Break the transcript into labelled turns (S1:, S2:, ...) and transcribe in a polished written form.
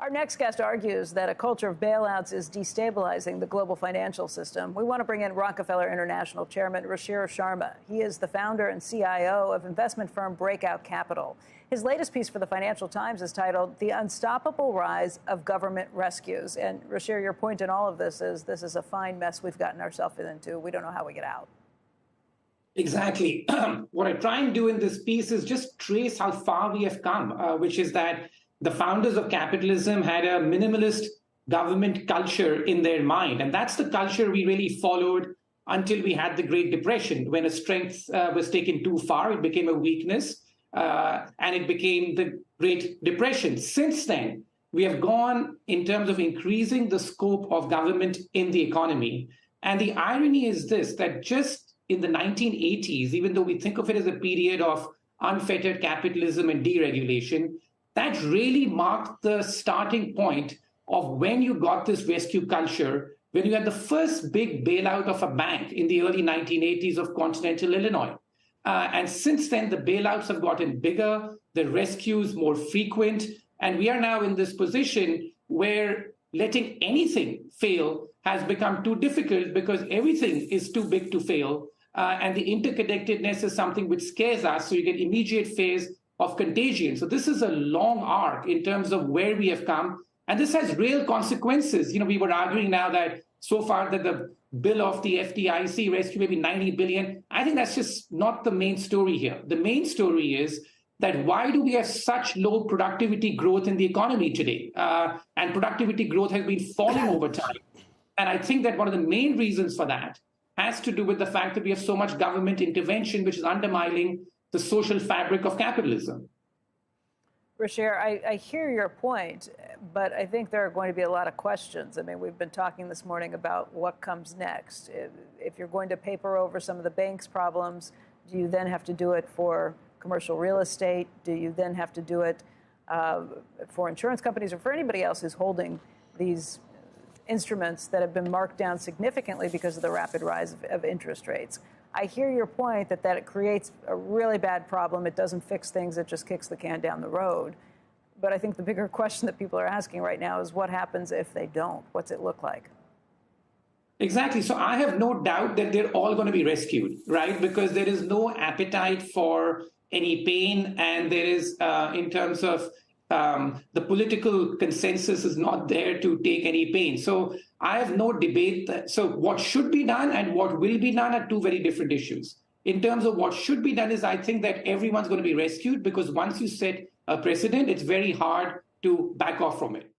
S1: Our next guest argues that a culture of bailouts is destabilizing the global financial system. We want to bring in Rockefeller International Chairman Sharma. He is the founder and CIO of investment firm Breakout Capital. His latest piece for the Financial Times is titled The Unstoppable Rise of Government Rescues. And Rashir, your point in all of this is a fine mess we've gotten ourselves into. We don't know how we get out.
S2: Exactly. What I try and do in this piece is just trace how far we have come, which is that the founders of capitalism had a minimalist government culture in their mind. And that's the culture we really followed until we had the Great Depression. When a strength was taken too far, it became a weakness, and it became the Great Depression. Since then, we have gone in terms of increasing the scope of government in the economy. And the irony is this, that just in the 1980s, even though we think of it as a period of unfettered capitalism and deregulation, that really marked the starting point of when you got this rescue culture, when you had the first big bailout of a bank in the early 1980s of continental Illinois. And since then, the bailouts have gotten bigger, the rescues more frequent, and we are now in this position where letting anything fail has become too difficult because everything is too big to fail. And the interconnectedness is something which scares us, so you get immediate phase of contagion. So this is a long arc in terms of where we have come. And this has real consequences. You know, we were arguing now that so far that the bill of the FDIC rescue maybe 90 billion. I think that's just not the main story here. The main story is that why do we have such low productivity growth in the economy today? And productivity growth has been falling over time. And I think that one of the main reasons for that has to do with the fact that we have so much government intervention, which is undermining the social fabric of capitalism.
S1: Rashir, I hear your point, but I think there are going to be a lot of questions. I mean, we've been talking this morning about what comes next. If you're going to paper over some of the bank's problems, do you then have to do it for commercial real estate? Do you then have to do it for insurance companies or for anybody else who's holding these instruments that have been marked down significantly because of the rapid rise of interest rates? I hear your point that it creates a really bad problem. It doesn't fix things. It just kicks the can down the road. But I think the bigger question that people are asking right now is what happens if they don't? What's it look like?
S2: Exactly. So I have no doubt that they're all going to be rescued, right? Because there is no appetite for any pain. And there is, in terms of the political consensus is not there to take any pain. So I have no debate. So what should be done and what will be done are two very different issues. In terms of what should be done is I think that everyone's going to be rescued because once you set a precedent, it's very hard to back off from it.